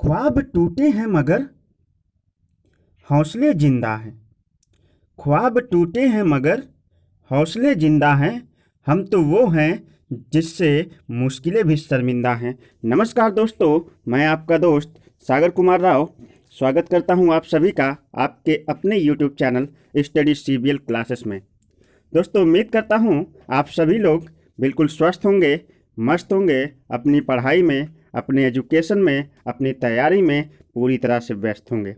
ख्वाब टूटे हैं मगर हौसले जिंदा हैं। ख्वाब टूटे हैं मगर हौसले जिंदा हैं। हम तो वो हैं जिससे मुश्किलें भी शर्मिंदा हैं। नमस्कार दोस्तों, मैं आपका दोस्त सागर कुमार राव स्वागत करता हूं आप सभी का आपके अपने YouTube channel study CBL classes में। दोस्तों, उम्मीद करता हूं आप सभी लोग बिल्कुल स्वस्थ होंगे, मस्त होंगे, अपनी पढ़ाई में, अपने एजुकेशन में, अपनी तैयारी में पूरी तरह से व्यस्त होंगे।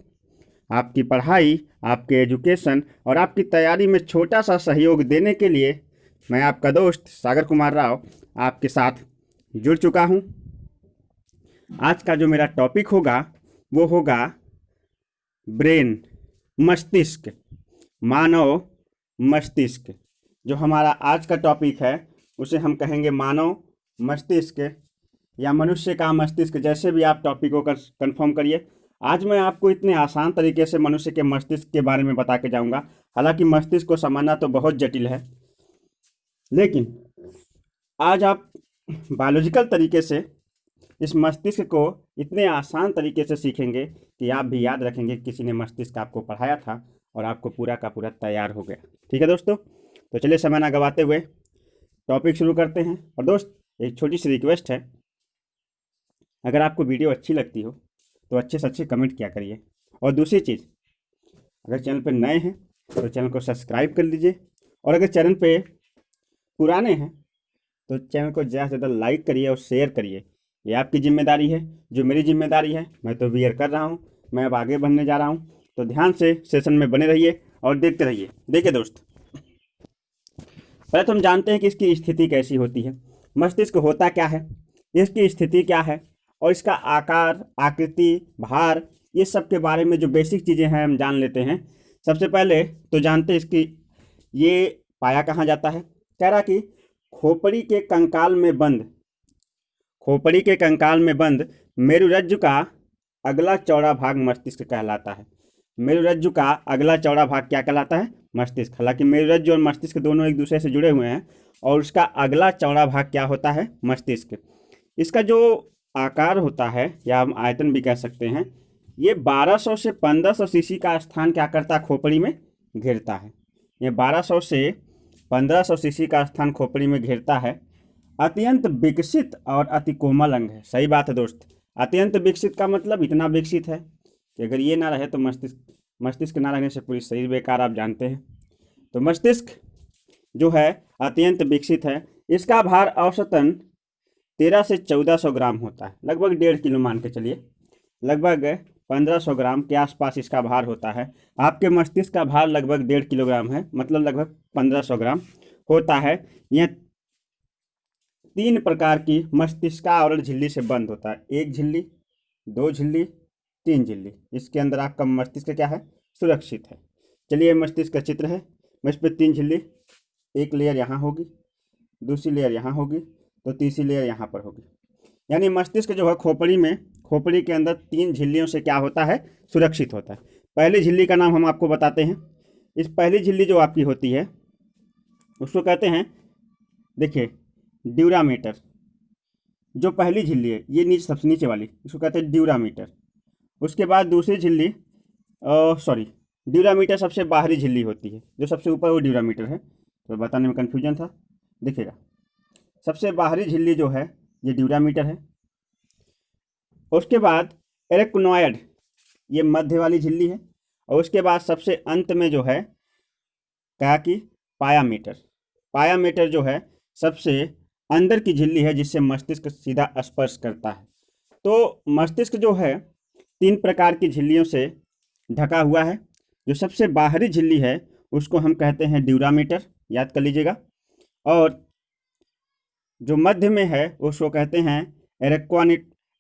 आपकी पढ़ाई, आपके एजुकेशन और आपकी तैयारी में छोटा सा सहयोग देने के लिए मैं आपका दोस्त सागर कुमार राव आपके साथ जुड़ चुका हूं। आज का जो मेरा टॉपिक होगा वो होगा ब्रेन, मस्तिष्क, मानव मस्तिष्क। जो हमारा आज का टॉपिक है उसे हम कहेंगे मानव मस्तिष्क या मनुष्य का मस्तिष्क, जैसे भी आप टॉपिक को कंफर्म करिए। आज मैं आपको इतने आसान तरीके से मनुष्य के मस्तिष्क के बारे में बता के जाऊंगा। हालांकि मस्तिष्क को समझना तो बहुत जटिल है, लेकिन आज आप बायोलॉजिकल तरीके से इस मस्तिष्क को इतने आसान तरीके से सीखेंगे कि आप भी याद रखेंगे किसी ने मस्तिष्क आपको पढ़ाया था और आपको पूरा का पूरा तैयार हो गया। ठीक है दोस्तों, तो चलिए समय ना गवाते हुए टॉपिक शुरू करते हैं। और दोस्त, एक छोटी सी रिक्वेस्ट है, अगर आपको वीडियो अच्छी लगती हो तो अच्छे से अच्छे कमेंट किया करिए। और दूसरी चीज़, अगर चैनल पर नए हैं तो चैनल को सब्सक्राइब कर लीजिए, और अगर चैनल पे पुराने हैं तो चैनल को ज़्यादा से ज़्यादा लाइक करिए और शेयर करिए। ये आपकी जिम्मेदारी है, जो मेरी जिम्मेदारी है मैं तो बियर कर रहा हूँ। मैं अब आगे बढ़ने जा रहा हूँ, तो ध्यान से सेशन में बने रहिए और देखते रहिए। देखिए दोस्त, पहले तो हम जानते हैं कि इसकी स्थिति कैसी होती है। मस्तिष्क होता क्या है, इसकी स्थिति क्या है, और इसका आकार, आकृति, भार, ये सब के बारे में जो बेसिक चीज़ें हैं हम जान लेते हैं। सबसे पहले तो जानते हैं इसकी ये पाया कहाँ जाता है। कह रहा कि खोपड़ी के कंकाल में बंद, खोपड़ी के कंकाल में बंद मेरुरज्जु का अगला चौड़ा भाग मस्तिष्क कहलाता है। मेरुरज्जु का अगला चौड़ा भाग क्या कहलाता है? मस्तिष्क। हालांकि मेरुरज्जु और मस्तिष्क दोनों एक दूसरे से जुड़े हुए हैं, और उसका अगला चौड़ा भाग क्या होता है? मस्तिष्क। इसका जो आकार होता है, या हम आयतन भी कह सकते हैं, ये 1200 से 1500 सीसी का स्थान क्या करता है? खोपड़ी में घेरता है। ये 1200 से 1500 सीसी का स्थान खोपड़ी में घेरता है। अत्यंत विकसित और अति कोमल अंग है। सही बात है दोस्त। अत्यंत विकसित का मतलब इतना विकसित है कि अगर ये ना रहे तो मस्तिष्क ना रहने से पूरी शरीर बेकार, आप जानते हैं। तो मस्तिष्क जो है अत्यंत विकसित है। इसका भार औसतन 13 से 1400 ग्राम होता है, लगभग 1.5 किलो मान के चलिए। लगभग 1500 ग्राम के आसपास इसका भार होता है। आपके मस्तिष्क का भार लगभग 1.5 किलोग्राम है, मतलब लगभग 1500 ग्राम होता है। यह 3 प्रकार की मस्तिष्कावरण झिल्ली से बंद होता है। 1 झिल्ली, 2 झिल्ली, 3 झिल्ली। इसके अंदर आपका मस्तिष्क क्या है? सुरक्षित है। चलिए, मस्तिष्क का चित्र है। मैं इस पर 3 झिल्ली, एक लेयर यहाँ होगी, दूसरी लेयर यहाँ होगी, तो तीसरी लेयर यहाँ पर होगी। यानी मस्तिष्क जो है खोपड़ी में, खोपड़ी के अंदर 3 झिल्लियों से क्या होता है? सुरक्षित होता है। पहली झिल्ली का नाम हम आपको बताते हैं। इस पहली झिल्ली जो आपकी होती है उसको कहते हैं, देखिए, ड्यूरामीटर। जो पहली झिल्ली है, ये नीचे, सबसे नीचे वाली, इसको कहते हैं ड्यूरामीटर। उसके बाद दूसरी झिल्ली, ड्यूरामीटर सबसे बाहरी झिल्ली होती है। जो सबसे ऊपर वो ड्यूरामीटर है, तो बताने में कन्फ्यूजन था। देखिएगा, सबसे बाहरी झिल्ली जो है ये ड्यूरामीटर है। उसके बाद एरेक्नोइड, ये मध्य वाली झिल्ली है। और उसके बाद सबसे अंत में जो है क्या कि पायामीटर। पायामीटर जो है सबसे अंदर की झिल्ली है, जिससे मस्तिष्क सीधा स्पर्श करता है। तो मस्तिष्क जो है 3 प्रकार की झिल्लियों से ढका हुआ है। जो सबसे बाहरी झिल्ली है उसको हम कहते हैं ड्यूरामीटर, याद कर लीजिएगा। और जो मध्य में है उसको कहते हैं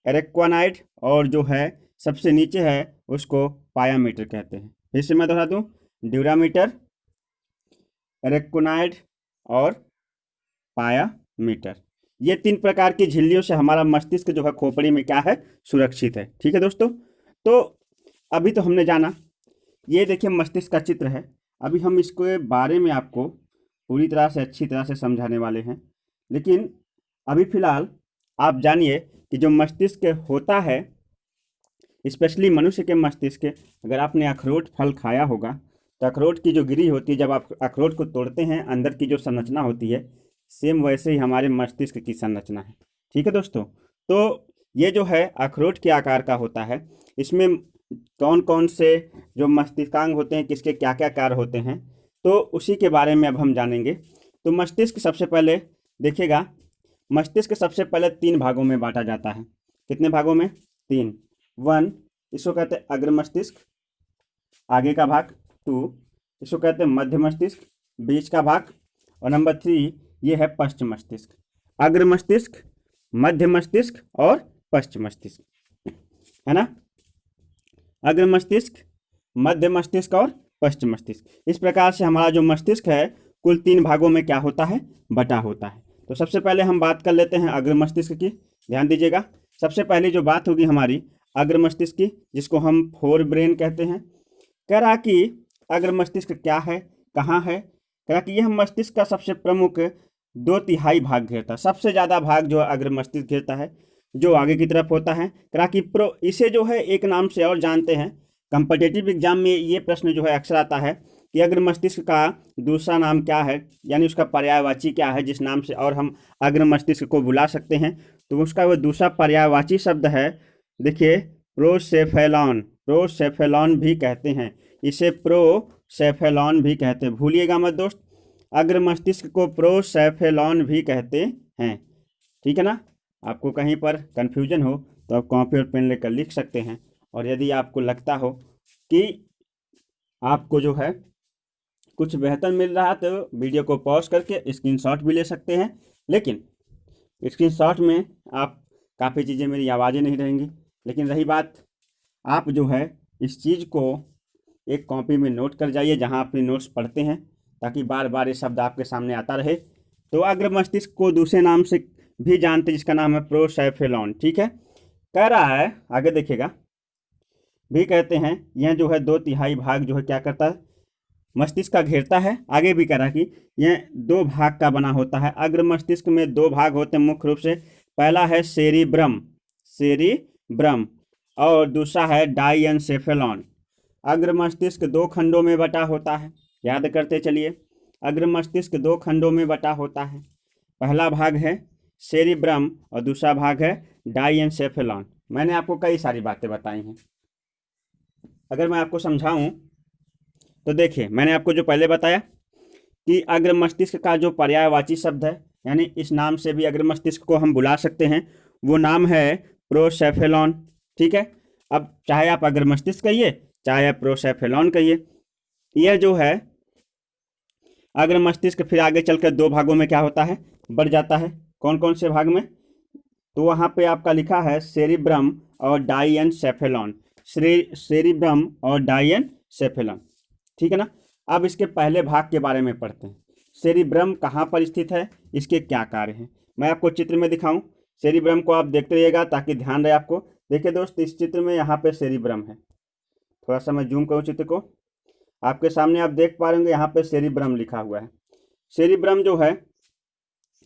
एरेक्वानाइड, और जो है सबसे नीचे है उसको पायामीटर कहते हैं। फिर से मैं दोहरा दूँ, ड्यूरामीटर, एरेक्वानाइड और पायामीटर। ये 3 प्रकार की झिल्लियों से हमारा मस्तिष्क जो है खोपड़ी में क्या है? सुरक्षित है। ठीक है दोस्तों, तो अभी तो हमने जाना, ये देखिए मस्तिष्क का चित्र है। अभी हम इसके बारे में आपको पूरी तरह से, अच्छी तरह से समझाने वाले हैं। लेकिन अभी फ़िलहाल आप जानिए कि जो मस्तिष्क होता है स्पेशली मनुष्य के मस्तिष्क, अगर आपने अखरोट फल खाया होगा तो अखरोट की जो गिरी होती है, जब आप अखरोट को तोड़ते हैं अंदर की जो संरचना होती है, सेम वैसे ही हमारे मस्तिष्क की संरचना है। ठीक है दोस्तों, तो ये जो है अखरोट के आकार का होता है। इसमें कौन कौन से जो मस्तिष्कांग होते हैं, किसके क्या क्या कार्य होते हैं, तो उसी के बारे में अब हम जानेंगे। तो मस्तिष्क सबसे पहले देखिएगा, मस्तिष्क सबसे पहले 3 भागों में बांटा जाता है। कितने भागों में? 3। 1 इसको कहते हैं अग्र मस्तिष्क, आगे का भाग। 2 इसको कहते हैं मध्य मस्तिष्क, बीच का भाग। और नंबर 3 ये है पश्च मस्तिष्क। अग्र मस्तिष्क, मध्य मस्तिष्क और पश्च मस्तिष्क, है ना। अग्र मस्तिष्क, मध्य मस्तिष्क और पश्च मस्तिष्क। इस प्रकार से हमारा जो मस्तिष्क है कुल 3 भागों में क्या होता है? बटा होता है। तो सबसे पहले हम बात कर लेते हैं अग्र मस्तिष्क की। ध्यान दीजिएगा, सबसे पहले जो बात होगी हमारी अग्र मस्तिष्क की, जिसको हम फोर ब्रेन कहते हैं। कह रहा कि अग्र मस्तिष्क क्या है, कहाँ है? कह रहा कि यह मस्तिष्क का सबसे प्रमुख 2/3 भाग घेरता है। सबसे ज़्यादा भाग जो अग्र मस्तिष्क घेरता है, जो आगे की तरफ होता है। कह रहा कि इसे जो है एक नाम से और जानते हैं। कंपटीटिव एग्जाम में ये प्रश्न जो है अक्सर आता है कि अग्र मस्तिष्क का दूसरा नाम क्या है, यानी उसका पर्यायवाची क्या है, जिस नाम से और हम अग्र मस्तिष्क को बुला सकते हैं। तो उसका वो दूसरा पर्यायवाची शब्द है, देखिए, प्रोसेफेलॉन। प्रोसेफेलॉन भी कहते हैं, इसे प्रोसेफेलॉन भी कहते हैं। भूलिएगा मत दोस्त, अग्र मस्तिष्क को प्रोसेफेलॉन भी कहते हैं। ठीक है ना। आपको कहीं पर कन्फ्यूजन हो तो आप कॉपी और पेन लेकर लिख सकते हैं। और यदि आपको लगता हो कि आपको जो है कुछ बेहतर मिल रहा है तो वीडियो को पॉज करके स्क्रीनशॉट भी ले सकते हैं। लेकिन स्क्रीनशॉट में आप काफ़ी चीज़ें, मेरी आवाज़ें नहीं रहेंगी। लेकिन रही बात, आप जो है इस चीज़ को एक कॉपी में नोट कर जाइए जहां अपने नोट्स पढ़ते हैं, ताकि बार बार ये शब्द आपके सामने आता रहे। तो अग्र मस्तिष्क को दूसरे नाम से भी जानते हैं, जिसका नाम है प्रोसेफेलॉन। ठीक है। कह रहा है, आगे देखिएगा, भी कहते हैं यह जो है 2/3 भाग जो है क्या करता है? मस्तिष्क का घेरता है। आगे भी कह रहा कि यह 2 भाग का बना होता है। अग्र मस्तिष्क में 2 भाग होते हैं मुख्य रूप से। पहला है सेरिब्रम, सेरिब्रम, और दूसरा है डाइएनसेफेलॉन। अग्र मस्तिष्क 2 खंडों में बटा होता है। याद करते चलिए, अग्र मस्तिष्क 2 खंडों में बटा होता है। पहला भाग है सेरिब्रम और दूसरा भाग है डाइएनसेफेलॉन। मैंने आपको कई सारी बातें बताई हैं। अगर मैं आपको समझाऊं तो देखिए, मैंने आपको जो पहले बताया कि अग्र मस्तिष्क का जो पर्यायवाची शब्द है, यानी इस नाम से भी अग्र मस्तिष्क को हम बुला सकते हैं, वो नाम है प्रोसेफेलॉन। ठीक है। अब चाहे आप अग्र मस्तिष्क कहिए, चाहे आप प्रोसेफेलॉन कहिए, यह जो है अग्र मस्तिष्क फिर आगे चलकर 2 भागों में क्या होता है? बढ़ जाता है। कौन कौन से भाग में? तो वहाँ पे आपका लिखा है सेरिब्रम और डाइएनसेफेलॉन। सेरिब्रम और डाइएनसेफेलॉन। ठीक है ना। अब इसके पहले भाग के बारे में पढ़ते हैं। सेरिब्रम कहाँ पर स्थित है, इसके क्या कार्य हैं, मैं आपको चित्र में दिखाऊं। सेरिब्रम को आप देखते रहिएगा ताकि ध्यान रहे आपको। देखिए दोस्त, इस चित्र में यहाँ पे सेरिब्रम है। थोड़ा सा मैं जूम करूँ चित्र को, आपके सामने आप देख पा रहे होंगे यहाँ पे सेरिब्रम लिखा हुआ है। सेरिब्रम जो है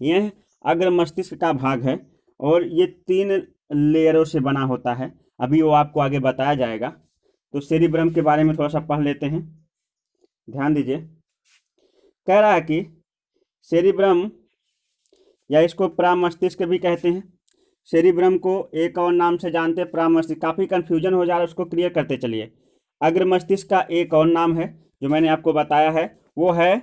यह अग्र मस्तिष्क का भाग है और ये 3 लेयरों से बना होता है। अभी वो आपको आगे बताया जाएगा। तो सेरिब्रम के बारे में थोड़ा सा पढ़ लेते हैं, ध्यान दीजिए। कह रहा है कि सेरिब्रम, या इसको प्रामस्तिष्क भी कहते हैं। सेरिब्रम को एक और नाम से जानते हैं, प्रामस्तिष्क। काफ़ी कन्फ्यूजन हो जा रहा है, उसको क्लियर करते चलिए। अग्र मस्तिष्क का एक और नाम है जो मैंने आपको बताया है, वो है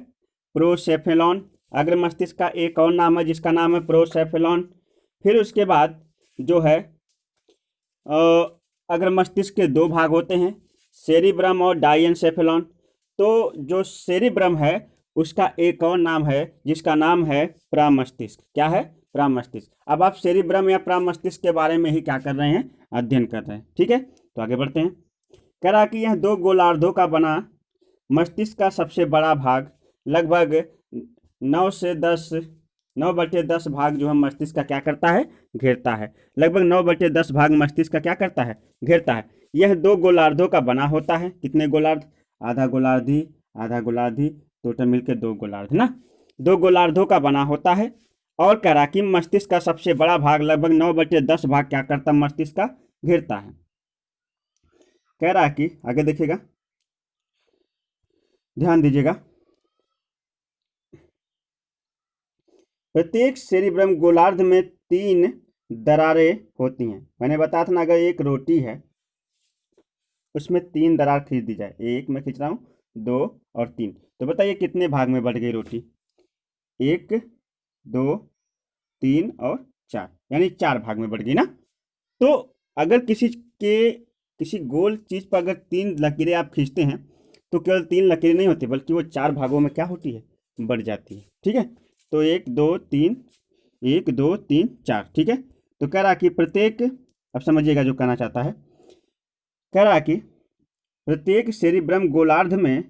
प्रोसेफेलॉन। अग्र मस्तिष्क का एक और नाम है जिसका नाम है प्रोसेफेलॉन। फिर उसके बाद जो है अग्र मस्तिष्क के 2 भाग होते हैं, सेरिब्रम और डाइएनसेफेलॉन। तो जो सेरिब्रम है उसका एक और नाम है जिसका नाम है प्रामस्तिष्क। क्या है? प्रामस्तिष्क। अब आप सेरिब्रम या प्रामस्तिष्क के बारे में ही क्या कर रहे हैं? अध्ययन कर रहे हैं। ठीक है, तो आगे बढ़ते हैं। कह रहा कि यह 2 गोलार्धों का बना मस्तिष्क का सबसे बड़ा भाग, लगभग 9/10 भाग जो है मस्तिष्क का क्या करता है? घेरता है। लगभग 9/10 भाग मस्तिष्क का क्या करता है? घेरता है। यह 2 गोलार्धों का बना होता है। कितने गोलार्ध? आधा गोलार्धी, आधा गोलार्धी, टोटल मिलकर 2 गोलार्ध ना। 2 गोलार्धों का बना होता है। और कह रहा कि मस्तिष्क का सबसे बड़ा भाग लगभग 9/10 भाग क्या करता है? मस्तिष्क का घेरता है। कह रहा कि आगे देखिएगा, ध्यान दीजिएगा, प्रत्येक सेरिब्रम गोलार्ध में 3 दरारें होती हैं। मैंने बताया था ना, अगर एक रोटी है उसमें 3 दरार खींच दी जाए, एक मैं खींच रहा हूँ, 2 और 3, तो बताइए कितने भाग में बढ़ गई रोटी? 1, 2, 3 और 4, यानी 4 भाग में बढ़ गई ना। तो अगर किसी गोल चीज पर अगर 3 लकीरें आप खींचते हैं तो केवल 3 लकीरें नहीं होती, बल्कि वो 4 भागों में क्या होती है? बढ़ जाती है। ठीक है, तो 1 2 3, 1 2 3 4, ठीक है। तो कह रहा कि प्रत्येक, अब समझिएगा जो कहना चाहता है, कह रहा कि प्रत्येक सेरिब्रम गोलार्ध में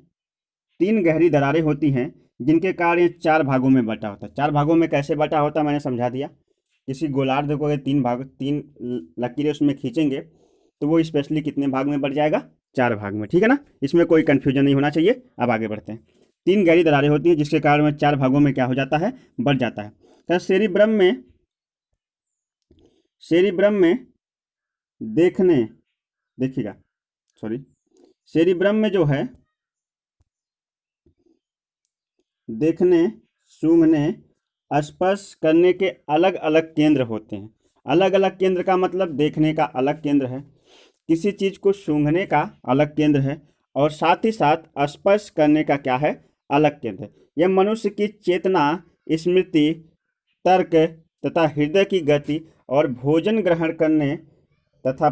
3 गहरी दरारें होती हैं, जिनके कारण ये 4 भागों में बटा होता है। 4 भागों में कैसे बटा होता है मैंने समझा दिया। किसी गोलार्ध को अगर 3 लकीरें उसमें खींचेंगे तो वो स्पेशली कितने भाग में बढ़ जाएगा? 4 भाग में। ठीक है ना, इसमें कोई कंफ्यूजन नहीं होना चाहिए। अब आगे बढ़ते हैं। 3 गहरी दरारें होती हैं जिसके कारण में 4 भागों में क्या हो जाता है? बढ़ जाता है। तो सेरिब्रम में देखिएगा, सेरिब्रम में जो है देखने, सूंघने, स्पर्श करने के अलग अलग केंद्र होते हैं। अलग अलग केंद्र का मतलब देखने का अलग केंद्र है, किसी चीज को सूंघने का अलग केंद्र है, और साथ ही साथ स्पर्श करने का क्या है? अलग केंद्र है। यह मनुष्य की चेतना, स्मृति, तर्क तथा हृदय की गति और भोजन ग्रहण करने तथा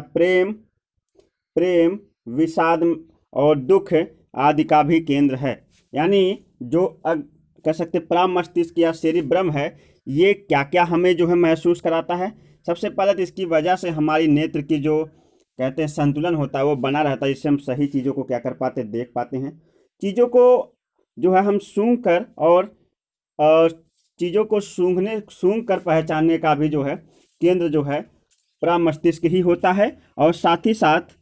प्रेम, विषाद और दुख आदि का भी केंद्र है। यानी जो कह सकते प्रामस्तिष्क या सेरिब्रम है, ये क्या क्या हमें जो है महसूस कराता है? सबसे पहले तो इसकी वजह से हमारी नेत्र की जो कहते हैं संतुलन होता है वो बना रहता है, जिससे हम सही चीज़ों को क्या कर पाते हैं? देख पाते हैं। चीज़ों को जो है हम सूंघ कर और चीज़ों को सूंघ कर पहचानने का भी जो है केंद्र जो है प्रामस्तिष्क ही होता है। और साथ ही साथ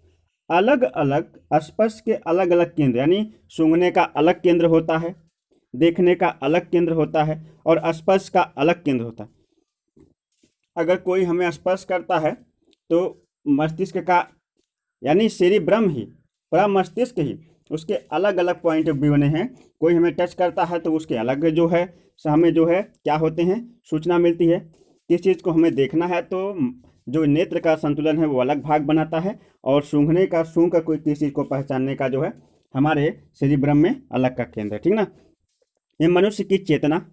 अलग अलग स्पर्श के अलग अलग केंद्र, यानी सूंघने का अलग केंद्र होता है, देखने का अलग केंद्र होता है, और स्पर्श का अलग केंद्र होता है। अगर कोई हमें स्पर्श करता है तो मस्तिष्क का, यानी सेरिब्रम ही, प्रामस्तिष्क ही, उसके अलग अलग पॉइंट ऑफ व्यू बने हैं। कोई हमें टच करता है तो उसके अलग जो है हमें जो है क्या होते हैं? सूचना मिलती है। किस चीज़ को हमें देखना है तो जो नेत्र का संतुलन है वो अलग भाग बनाता है, और सूंघ कर कोई किसी चीज़ को पहचानने का जो है हमारे सेरिब्रम में अलग का केंद्र है। ठीक ना। ये मनुष्य की चेतना,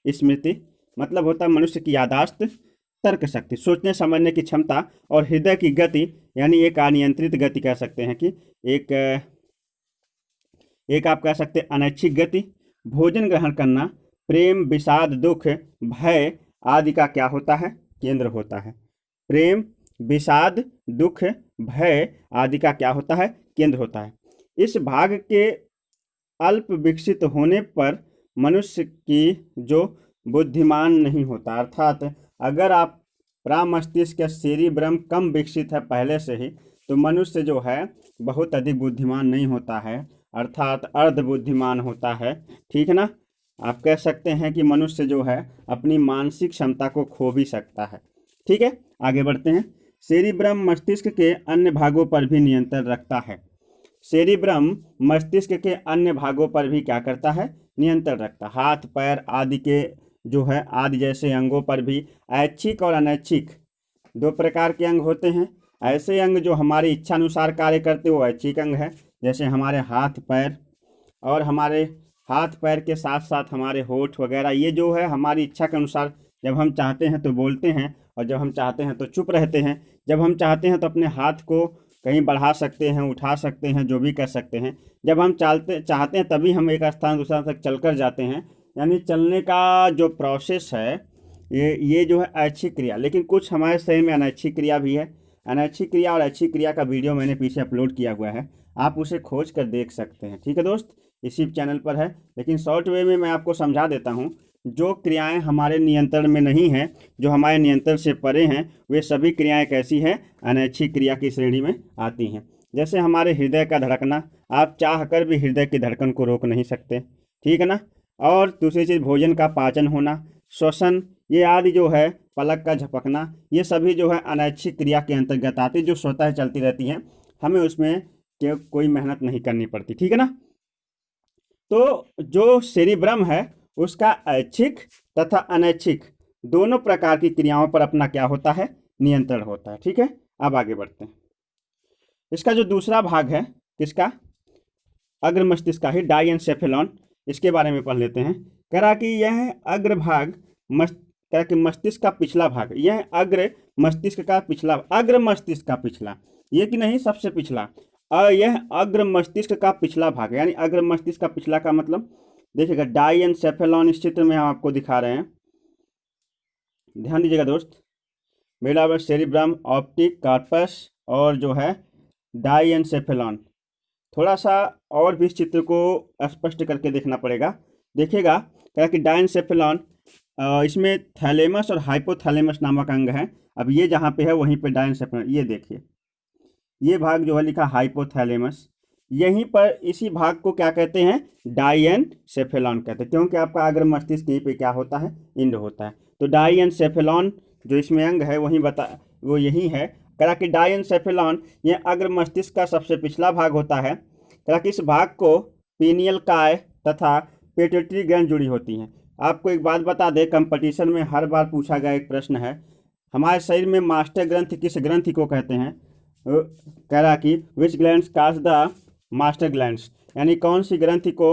स्मृति मतलब होता है मनुष्य की यादाश्त, तर्क शक्ति, सोचने समझने की क्षमता, और हृदय की गति, यानी एक अनियंत्रित गति कह सकते हैं कि एक आप कह सकते हैं अनैच्छिक गति, भोजन ग्रहण करना, प्रेम, विषाद, दुख, भय आदि का क्या होता है? केंद्र होता है। प्रेम, विषाद, दुख, भय आदि का क्या होता है? केंद्र होता है। इस भाग के अल्प विकसित होने पर मनुष्य की जो बुद्धिमान नहीं होता, अर्थात अगर आप प्रामस्तिष्क या सेरिब्रम कम विकसित है पहले से ही, तो मनुष्य जो है बहुत अधिक बुद्धिमान नहीं होता है, अर्थात अर्ध बुद्धिमान होता है। ठीक है ना। आप कह सकते हैं कि मनुष्य जो है अपनी मानसिक क्षमता को खो भी सकता है। ठीक है, आगे बढ़ते हैं। सेरिब्रम मस्तिष्क के अन्य भागों पर भी नियंत्रण रखता है। सेरिब्रम मस्तिष्क के अन्य भागों पर भी क्या करता है? नियंत्रण रखता है। हाथ, पैर आदि के जो है आदि जैसे अंगों पर भी ऐच्छिक और अनैच्छिक 2 प्रकार के अंग होते हैं। ऐसे अंग जो हमारी इच्छा अनुसार कार्य करते वो ऐच्छिक अंग है, जैसे हमारे हाथ पैर, और हमारे हाथ पैर के साथ साथ हमारे होठ वगैरह, ये जो है हमारी इच्छा के अनुसार जब हम चाहते हैं तो बोलते हैं, और जब हम चाहते हैं तो चुप रहते हैं। जब हम चाहते हैं तो अपने हाथ को कहीं बढ़ा सकते हैं, उठा सकते हैं, जो भी कर सकते हैं। जब हम चाहते हैं तभी हम एक स्थान दूसरा तक चलकर जाते हैं। यानी चलने का जो प्रोसेस है ये जो है ऐच्छिक क्रिया, लेकिन कुछ हमारे शरीर में अनैच्छिक क्रिया भी है। अनैच्छिक क्रिया और ऐच्छिक क्रिया का वीडियो मैंने पीछे अपलोड किया हुआ है, आप उसे खोज कर देख सकते हैं। ठीक है दोस्त, इसी चैनल पर है, लेकिन शॉर्ट वे में मैं आपको समझा देता हूँ। जो क्रियाएं हमारे नियंत्रण में नहीं हैं, जो हमारे नियंत्रण से परे हैं, वे सभी क्रियाएं कैसी हैं? अनैच्छिक क्रिया की श्रेणी में आती हैं। जैसे हमारे हृदय का धड़कना, आप चाह कर भी हृदय की धड़कन को रोक नहीं सकते। ठीक है ना। और दूसरी चीज़ भोजन का पाचन होना, श्वसन, ये आदि जो है पलक का झपकना, ये सभी जो है अनैच्छिक क्रिया के अंतर्गत आती, जो स्वतः चलती रहती हैं। हमें उसमें कोई मेहनत नहीं करनी पड़ती, ठीक है ना। तो जो सेरिब्रम है उसका ऐच्छिक तथा अनैच्छिक दोनों प्रकार की क्रियाओं पर अपना क्या होता है, नियंत्रण होता है, ठीक है। अब आगे बढ़ते हैं। इसका जो दूसरा भाग है किसका, अग्र मस्तिष्क का ही, डाइएन्सेफेलॉन, इसके बारे में पढ़ लेते हैं। कह रहा कि यह अग्रभाग कह रहा कि मस्तिष्क का पिछला भाग, यह अग्र मस्तिष्क का पिछला, अग्र मस्तिष्क का पिछला, ये कि नहीं सबसे पिछला, यह अग्र मस्तिष्क का पिछला भाग, यानी अग्र मस्तिष्क का पिछला का मतलब देखिएगा, डाइएन्सेफेलॉन इस चित्र में हम आपको दिखा रहे हैं, ध्यान दीजिएगा दोस्त। मेडा सेरिब्रम, ऑप्टिक कार्पस और जो है डाइएन्सेफेलॉन। थोड़ा सा और भी इस चित्र को स्पष्ट करके देखना पड़ेगा। देखिएगा क्या कि डाइएन्सेफेलॉन, इसमें थैलेमस और हाइपोथैलेमस नामक अंग है। अब ये जहाँ पे है वहीं पे डाइएन्सेफेलॉन, ये देखिए, ये भाग जो है लिखा हाइपोथैलेमस, यहीं पर इसी भाग को क्या कहते हैं, डाइएन्सेफेलॉन कहते हैं, क्योंकि आपका अग्र मस्तिष्क यहीं पे क्या होता है, इंड होता है। तो डाइएन्सेफेलॉन जो इसमें अंग है वहीं वो यही है। करा कि डाइएन्सेफेलॉन यह अग्र मस्तिष्क का सबसे पिछला भाग होता है। करा कि इस भाग को पीनियल काय तथा पिट्यूटरी ग्रंथि जुड़ी होती हैं। आपको एक बात बता दें, कंपटीशन में हर बार पूछा गया एक प्रश्न है, हमारे शरीर में मास्टर ग्रंथि किस ग्रंथि को कहते हैं। कह रहा कि which glands cause the master glands, यानी कौन सी ग्रंथि को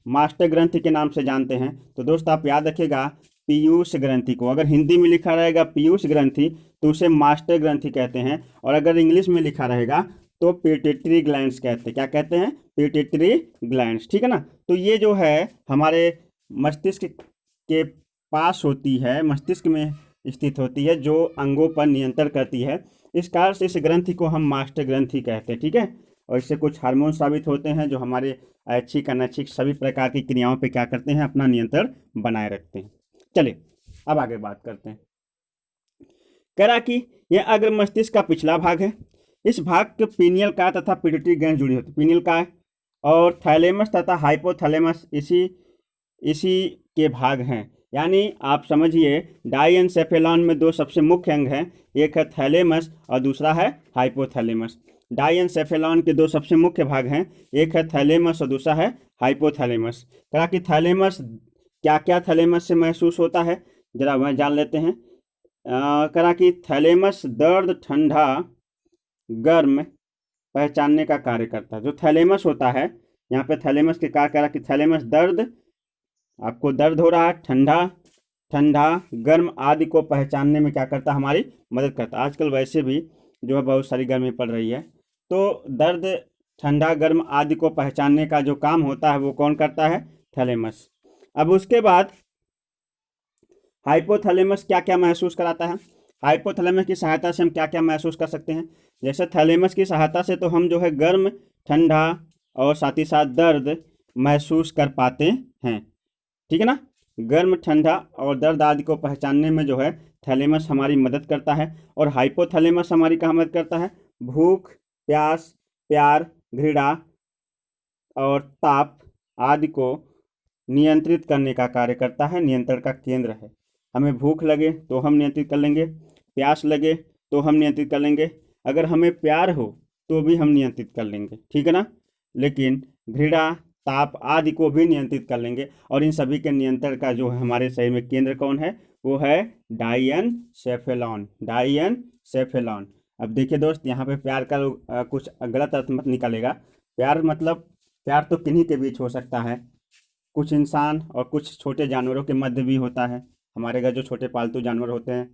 मास्टर ग्रंथि के नाम से जानते हैं। तो दोस्त आप याद रखिएगा, पीयूष ग्रंथि को, अगर हिंदी में लिखा रहेगा पीयूष ग्रंथि तो उसे मास्टर ग्रंथि कहते हैं, और अगर इंग्लिश में लिखा रहेगा तो पिट्यूटरी ग्लैंड्स कहते हैं। क्या कहते हैं, पिट्यूटरी ग्लैंड्स, ठीक है ना। तो ये जो है हमारे मस्तिष्क के पास होती है, मस्तिष्क में स्थित होती है, जो अंगों पर नियंत्रण करती है। इस कारण से इस ग्रंथि को हम मास्टर ग्रंथि कहते हैं, ठीक है। और इससे कुछ हार्मोन साबित होते हैं जो हमारे ऐच्छिक अनैच्छिक सभी प्रकार की क्रियाओं पे क्या करते हैं, अपना नियंत्रण बनाए रखते हैं। चलिए अब आगे बात करते हैं। कह रहा कि यह अग्र मस्तिष्क का पिछला भाग है। इस भाग के पीनियल काय तथा पिट्यूटरी ग्लैंड जुड़ी होती है। पीनियल काय और थैलेमस तथा हाइपोथैलेमस इसी के भाग हैं। यानी आप समझिए, डाइएन्सेफेलॉन में दो सबसे मुख्य अंग हैं, एक है थैलेमस और दूसरा है हाइपोथैलेमस। डाइएन्सेफेलॉन के दो सबसे मुख्य भाग हैं, एक है थैलेमस और दूसरा है हाइपोथैलेमस। कहा कि थैलेमस क्या क्या थैलेमस से महसूस होता है, जरा वह जान लेते हैं। कहा कि थैलेमस दर्द, ठंडा, गर्म पहचानने का कार्य करता है। जो थैलेमस होता है, यहाँ पे थैलेमस के कार्य करा कि थैलेमस दर्द, आपको दर्द हो रहा है, ठंडा गर्म आदि को पहचानने में क्या करता है, हमारी मदद करता है। आजकल वैसे भी जो है बहुत सारी गर्मी पड़ रही है, तो दर्द, ठंडा गर्म आदि को पहचानने का जो काम होता है वो कौन करता है, थैलेमस। अब उसके बाद हाइपोथैलेमस क्या क्या महसूस कराता है। हाइपोथैलेमस की सहायता से हम क्या क्या महसूस कर सकते हैं। जैसे थैलेमस की सहायता से तो हम जो है गर्म, ठंडा और साथ ही साथ दर्द महसूस कर पाते हैं, ठीक है ना। गर्म, ठंडा और दर्द आदि को पहचानने में जो है थैलेमस हमारी मदद करता है। और हाइपोथैलेमस हमारी कहाँ मदद करता है, भूख, प्यास, प्यार, घृणा और ताप आदि को नियंत्रित करने का कार्य करता है, नियंत्रण का केंद्र है। हमें भूख लगे तो हम नियंत्रित कर लेंगे, प्यास लगे तो हम नियंत्रित कर लेंगे, अगर हमें प्यार हो तो भी हम नियंत्रित कर लेंगे, ठीक है ना। लेकिन घृणा, ताप आदि को भी नियंत्रित कर लेंगे। और इन सभी के नियंत्रण का जो है हमारे शरीर में केंद्र कौन है, वो है डाइएन्सेफेलॉन, डाइएन्सेफेलॉन। अब देखिए दोस्त, यहाँ पे प्यार का कुछ गलत अर्थ मत निकालेगा। प्यार मतलब प्यार तो किन्हीं के बीच हो सकता है, कुछ इंसान और कुछ छोटे जानवरों के मध्य भी होता है। हमारे घर जो छोटे पालतू जानवर होते हैं,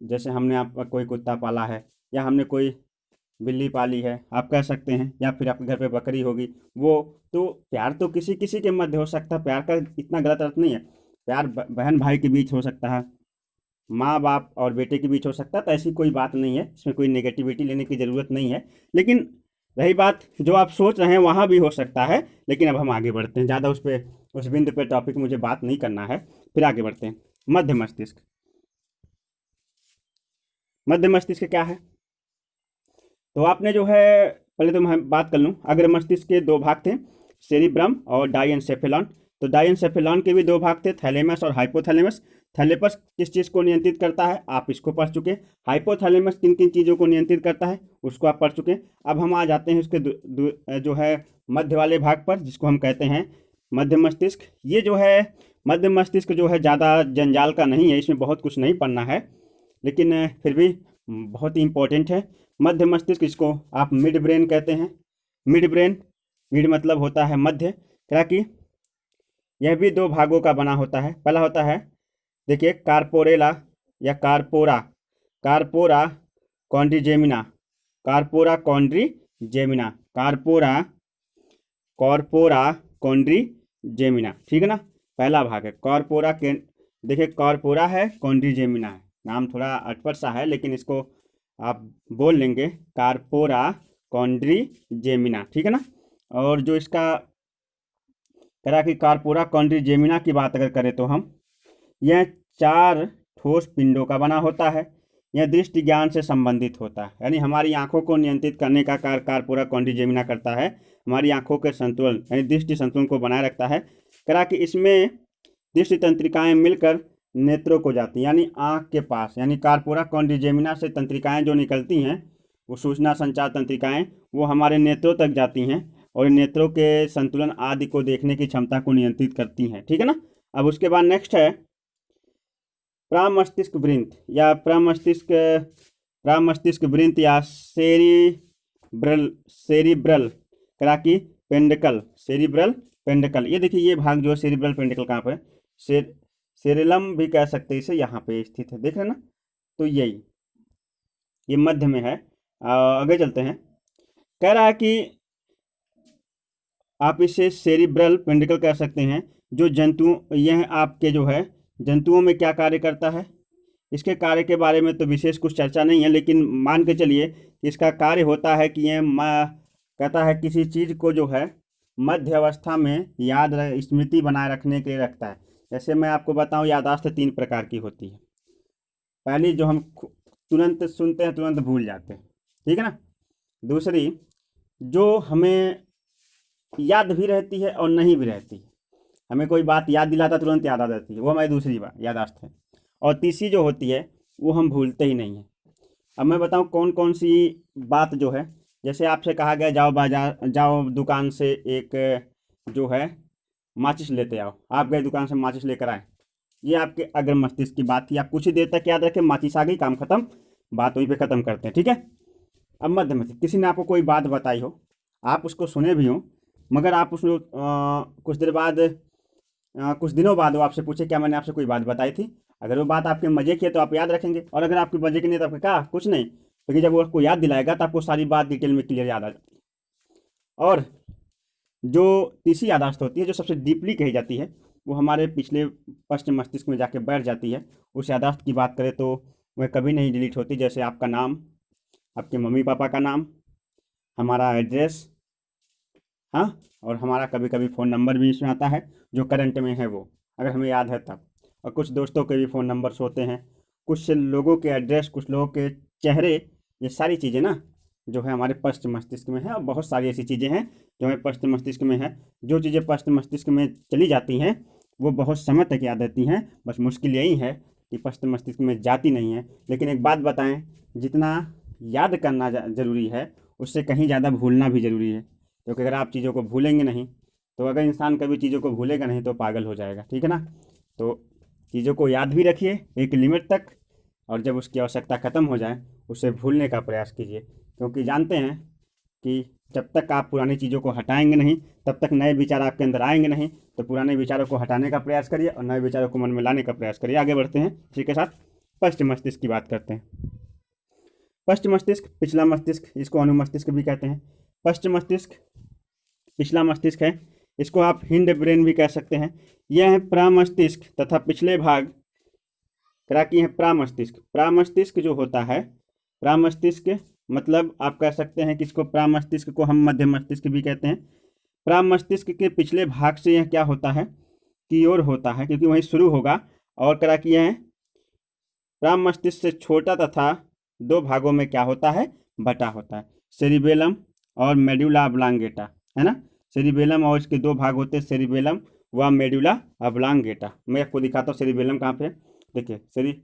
जैसे हमने आपका कोई कुत्ता पाला है, या हमने कोई बिल्ली पाली है आप कह सकते हैं, या फिर आपके घर पे बकरी होगी, वो तो प्यार तो किसी किसी के मध्य हो सकता है। प्यार का इतना गलत अर्थ नहीं है। प्यार बहन भाई के बीच हो सकता है, माँ बाप और बेटे के बीच हो सकता है। तो ऐसी कोई बात नहीं है, इसमें कोई नेगेटिविटी लेने की ज़रूरत नहीं है। लेकिन रही बात जो आप सोच रहे हैं, वहाँ भी हो सकता है। लेकिन अब हम आगे बढ़ते हैं, ज़्यादा उस बिंदु पे टॉपिक मुझे बात नहीं करना है, फिर आगे बढ़ते हैं। मध्य मस्तिष्क, मध्य मस्तिष्क क्या है, तो आपने जो है, पहले तो मैं बात कर लूँ, अग्र मस्तिष्क के दो भाग थे, सेरिब्रम और डाइएन्सेफेलॉन। तो डायनसेफेलॉन के भी दो भाग थे, थैलेमस और हाइपोथैलेमस। थैलेमस किस चीज़ को नियंत्रित करता है, आप इसको पढ़ चुके हैं। हाइपोथैलेमस किन किन चीज़ों को नियंत्रित करता है, उसको आप पढ़ चुके हैं। अब हम आ जाते हैं उसके जो है मध्य वाले भाग पर, जिसको हम कहते हैं मध्य मस्तिष्क। ये जो है मध्य मस्तिष्क जो है ज़्यादा जंजाल का नहीं है, इसमें बहुत कुछ नहीं पढ़ना है, लेकिन फिर भी बहुत ही इंपॉर्टेंट है। मध्य मस्तिष्क, इसको आप मिड ब्रेन कहते हैं। मिड ब्रेन, मिड मतलब होता है मध्य, क्या कि यह भी दो भागों का बना होता है। पहला होता है, देखिए, कार्पोरेला या कारपोरा, कारपोरा कॉन्ड्रीजेमिना, कारपोरा कॉन्ड्रीजेमिना, कारपोरा कॉर्पोरा कॉन्ड्रीजेमिना, ठीक है ना। पहला भाग है कॉर्पोरा के, देखिए कॉर्पोरा है, कॉन्ड्रीजेमिना है, नाम थोड़ा अटपट सा है, लेकिन इसको आप बोल लेंगे कारपोरा कॉन्ड्रीजेमिना, ठीक है ना। और जो इसका करा कि कारपोरा कॉन्ड्रीजेमिना की बात अगर करें तो हम, यह 4 ठोस पिंडों का बना होता है। यह दृष्टि ज्ञान से संबंधित होता है, यानी हमारी आंखों को नियंत्रित करने का कार्य कारपोरा कॉन्ड्रीजेमिना करता है। हमारी आंखों के संतुलन यानी दृष्टि संतुलन को बनाए रखता है। करा कि इसमें दृष्टि तंत्रिकाएं मिलकर नेत्रों को जाती हैं, यानी आंख के पास, यानी कारपोरा कॉन्ड्रीजेमिना से तंत्रिकाएं जो निकलती हैं, वो सूचना संचार तंत्रिकाएं, वो हमारे नेत्रों तक जाती हैं और नेत्रों के संतुलन आदि को देखने की क्षमता को नियंत्रित करती हैं, ठीक है ना। अब उसके बाद नेक्स्ट है प्रामस्तिष्क वृंत या प्रामस्तिष्क वृंत या सेरिब्रल करा कि पेंडिकल, सेरिब्रल पेंडिकल। ये देखिए, ये भाग जो है सेरिब्रल पेंडिकल कहाँ पर है, सेरेलम भी कह सकते हैं इसे, यहाँ पे स्थित है, देख रहे हैं ना। तो यही ये मध्य में है। आगे चलते हैं। कह रहा है कि आप इसे सेरिब्रल पेंडिकल कह सकते हैं। जो जंतु, यह आपके जो है जंतुओं में क्या कार्य करता है, इसके कार्य के बारे में तो विशेष कुछ चर्चा नहीं है, लेकिन मान के चलिए कि इसका कार्य होता है कि यह कहता है किसी चीज़ को जो है मध्य अवस्था में स्मृति बनाए रखने के लिए रखता है। जैसे मैं आपको बताऊं, याददाश्त 3 प्रकार की होती है। पहली, जो हम तुरंत सुनते हैं तुरंत भूल जाते हैं, ठीक है ना। दूसरी, जो हमें याद भी रहती है और नहीं भी रहती है, हमें कोई बात याद दिलाता तुरंत याद आ जाती है, वो हमारी दूसरी बात याददाश्त है। और तीसरी जो होती है वो हम भूलते ही नहीं हैं। अब मैं बताऊं कौन कौन सी बात जो है, जैसे आपसे कहा गया जाओ बाजार, जाओ दुकान से एक जो है माचिस लेते आओ, आप गए दुकान से माचिस लेकर आए, ये आपके अग्र मस्तिष्क की बात थी। आप कुछ ही देर तक याद रखें, माचिस आ गई, काम खत्म, बात वहीं पे ख़त्म करते हैं, ठीक है। अब मध्य मस्तिष्क, किसी ने आपको कोई बात बताई हो, आप उसको सुने भी हो, मगर आप उसको कुछ देर बाद, कुछ दिनों बाद वो आपसे पूछे क्या मैंने आपसे कोई बात बताई थी, अगर वो बात आपके मजे की है तो आप याद रखेंगे, और अगर आपके मजे की नहीं तो आपने कहा कुछ नहीं, लेकिन जब वो आपको याद दिलाएगा तो आपको सारी बात डिटेल में क्लियर याद आ जाती है। और जो तीसरी याददाश्त होती है, जो सबसे डीपली कही जाती है, वो हमारे पिछले पश्चिम मस्तिष्क में जाके बैठ जाती है। उस याददाश्त की बात करें तो वह कभी नहीं डिलीट होती। जैसे आपका नाम, आपके मम्मी पापा का नाम, हमारा एड्रेस, हाँ, और हमारा कभी कभी फ़ोन नंबर भी इसमें आता है, जो करंट में है वो, अगर हमें याद है तब। और कुछ दोस्तों के भी फ़ोन नंबर्स होते हैं, कुछ लोगों के एड्रेस, कुछ लोगों के चेहरे, ये सारी चीज़ें ना जो है हमारे पश्चिम मस्तिष्क में है। और बहुत सारी ऐसी चीज़ें हैं जो हमारे पश्चिम मस्तिष्क में है। जो चीज़ें पश्चिम मस्तिष्क में चली जाती हैं वो बहुत समय तक याद रहती हैं, बस मुश्किल यही है कि पश्चिम मस्तिष्क में जाती नहीं है। लेकिन एक बात बताएं, जितना याद करना ज़रूरी है, उससे कहीं ज़्यादा भूलना भी ज़रूरी है। क्योंकि अगर आप चीज़ों को भूलेंगे नहीं, तो अगर इंसान कभी चीज़ों को भूलेगा नहीं तो पागल हो जाएगा, ठीक है ना। तो चीज़ों को याद भी रखिए एक लिमिट तक, और जब उसकी आवश्यकता ख़त्म हो जाए उसे भूलने का प्रयास कीजिए। क्योंकि जानते हैं कि जब तक आप पुरानी चीज़ों को हटाएंगे नहीं, तब तक नए विचार आपके अंदर आएंगे नहीं। तो पुराने विचारों को हटाने का प्रयास करिए और नए विचारों को मन में लाने का प्रयास करिए। आगे बढ़ते हैं, इसी के साथ पश्चिम मस्तिष्क की बात करते हैं। पश्चिम मस्तिष्क, पिछला मस्तिष्क, इसको अनुमस्तिष्क भी कहते हैं। पश्चिम मस्तिष्क पिछला मस्तिष्क है, इसको आप हिंड ब्रेन भी कह सकते हैं। यह है प्रामस्तिष्क तथा पिछले भाग कराकी है प्रामस्तिष्क। प्रामस्तिष्क जो होता है, प्रामस्तिष्क मतलब आप कह सकते हैं कि इसको प्रामस्तिष्क को हम मध्य मस्तिष्क भी कहते हैं। प्रामस्तिष्क के पिछले भाग से यह क्या होता है, की ओर होता है, क्योंकि वहीं शुरू होगा। और कराकी है प्राम मस्तिष्क से छोटा तथा 2 भागों में क्या होता है, बटा होता है, सेरिबेलम और मेडुला ऑब्लांगेटा, है ना। सेरिबेलम और इसके 2 भाग होते हैं, सेरिबेलम व मेडुला ऑब्लांगेटा। मैं आपको दिखाता हूँ सेरिबेलम कहाँ पे है। देखिए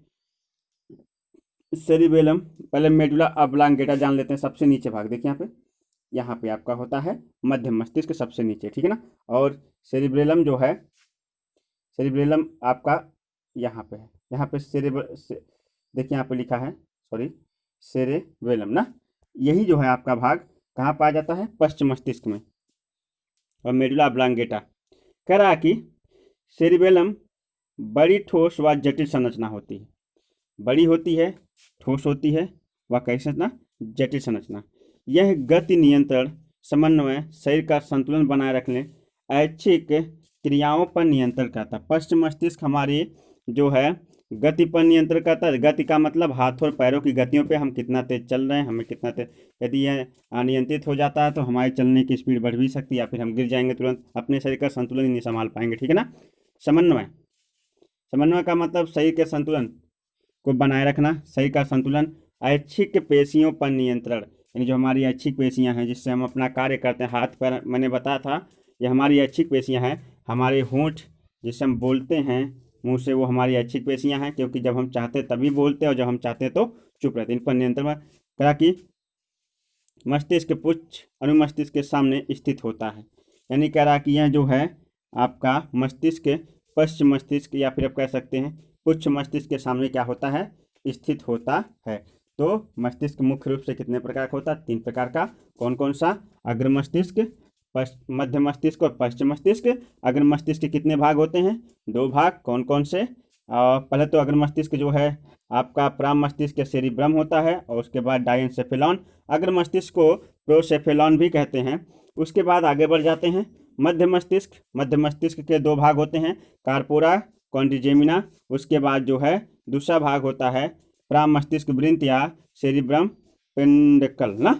सेरिबेलम, पहले मेडुला ऑब्लांगेटा जान लेते हैं। सबसे नीचे भाग देखिए यहाँ पे आपका होता है मध्य मस्तिष्क के सबसे नीचे, ठीक है ना। और सेरिब्रेलम जो है, सेरिब्रेलम आपका यहाँ पे है, यहाँ पे देखिए यहाँ पे लिखा है, सॉरी, सेरेबेलम ना। यही जो है आपका भाग कहाँ पाया जाता है, पश्चिम मस्तिष्क में। और मेडुला ऑब्लांगेटा कह रहा कि सेरिबेलम बड़ी ठोस व जटिल संरचना होती है। बड़ी होती है, ठोस होती है, व कैसी संरचना, जटिल संरचना। यह गति नियंत्रण, समन्वय, शरीर का संतुलन बनाए रखने, ऐच्छिक क्रियाओं पर नियंत्रण करता है। पश्चिम मस्तिष्क हमारी जो है गति पर नियंत्रण करता है। गति का मतलब हाथ और पैरों की गतियों पे, हम कितना तेज चल रहे हैं, हमें कितना तेज, यदि यह अनियंत्रित हो जाता है तो हमारी चलने की स्पीड बढ़ भी सकती है, या फिर हम गिर जाएंगे तुरंत, अपने शरीर का संतुलन ही नहीं संभाल पाएंगे, ठीक है ना। समन्वय, समन्वय का मतलब शरीर के संतुलन को बनाए रखना, शरीर का संतुलन। ऐच्छिक पेशियों पर नियंत्रण, यानी जो हमारी ऐच्छिक पेशियां हैं जिससे हम अपना कार्य करते हैं, हाथ पैर, मैंने बताया था ये हमारी ऐच्छिक पेशियां हैं। हमारे होंठ जिससे हम बोलते हैं मुंह से, वो हमारी ऐच्छिक पेशियां हैं, क्योंकि जब हम चाहते तभी बोलते हैं और जब हम चाहते तो चुप रहते। इन पर नियंत्रण करा कि मस्तिष्क पुच्छ अनुमस्तिष्क के सामने स्थित होता है। यानी कह रहा कि यह जो है आपका मस्तिष्क पश्चिम मस्तिष्क, या फिर आप कह सकते हैं पुच्छ मस्तिष्क के सामने क्या होता है, स्थित होता है। तो मस्तिष्क मुख्य रूप से कितने प्रकार का होता है, 3 प्रकार का। कौन कौन सा, अग्र मस्तिष्क, मध्य मस्तिष्क और पश्चिम मस्तिष्क। अग्र मस्तिष्क के कितने भाग होते हैं, 2 भाग। कौन कौन से, पहले तो अग्र मस्तिष्क जो है आपका प्राम मस्तिष्क के सेरिब्रम होता है, और उसके बाद डायेंसेफेलॉन। अग्र मस्तिष्क को प्रोसेफेलॉन भी कहते हैं। उसके बाद आगे बढ़ जाते हैं मध्य मस्तिष्क। मध्य मस्तिष्क के 2 भाग होते हैं, कार्पोरा क्वाड्रिजेमिना। उसके बाद जो है दूसरा भाग होता है प्राम मस्तिष्क वृंत या सेरिब्रम पेंडिकल ना,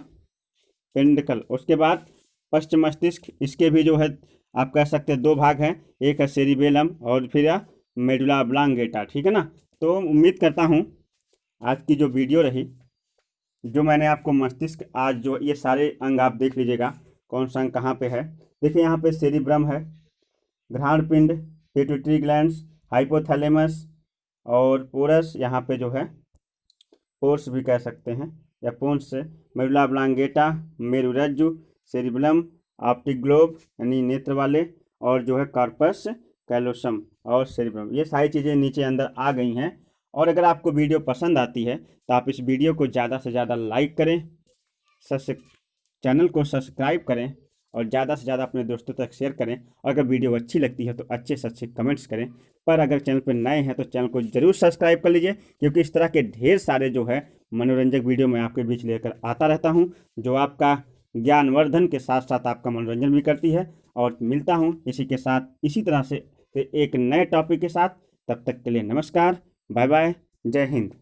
पेंडिकल। उसके बाद पश्चिम मस्तिष्क, इसके भी जो है आप कह सकते हैं 2 भाग हैं, एक है सेरिबेलम और फिर मेडुला ऑब्लांगेटा, ठीक है ना। तो उम्मीद करता हूँ आज की जो वीडियो रही, जो मैंने आपको मस्तिष्क, आज जो ये सारे अंग आप देख लीजिएगा कौन सा अंग कहाँ पे है। देखिए यहाँ पे सेरिब्रम है, घ्राणपिंड, पिट्यूटरी ग्लैंड्स, हाइपोथैलेमस और पोरस, यहाँ पे जो है पोर्स भी कह सकते हैं या पोन्स से, मेडुला ऑब्लांगेटा, मेरुरज्जु, सेरिबेलम, ऑप्टिक ग्लोब यानी नेत्र वाले, और जो है कॉर्पस कैलोसम और सेरिब्रम। ये सारी चीज़ें नीचे अंदर आ गई हैं। और अगर आपको वीडियो पसंद आती है तो आप इस वीडियो को ज़्यादा से ज़्यादा लाइक करें, चैनल को सब्सक्राइब करें और ज़्यादा से ज़्यादा अपने दोस्तों तक शेयर करें। और अगर वीडियो अच्छी लगती है तो अच्छे से अच्छे कमेंट्स करें। पर अगर चैनल पर नए हैं तो चैनल को ज़रूर सब्सक्राइब कर लीजिए, क्योंकि इस तरह के ढेर सारे जो है मनोरंजक वीडियो मैं आपके बीच लेकर आता रहता हूं, जो आपका ज्ञानवर्धन के साथ साथ आपका मनोरंजन भी करती है। और मिलता हूं इसी के साथ, इसी तरह से एक नए टॉपिक के साथ। तब तक के लिए नमस्कार, बाय बाय, जय हिंद।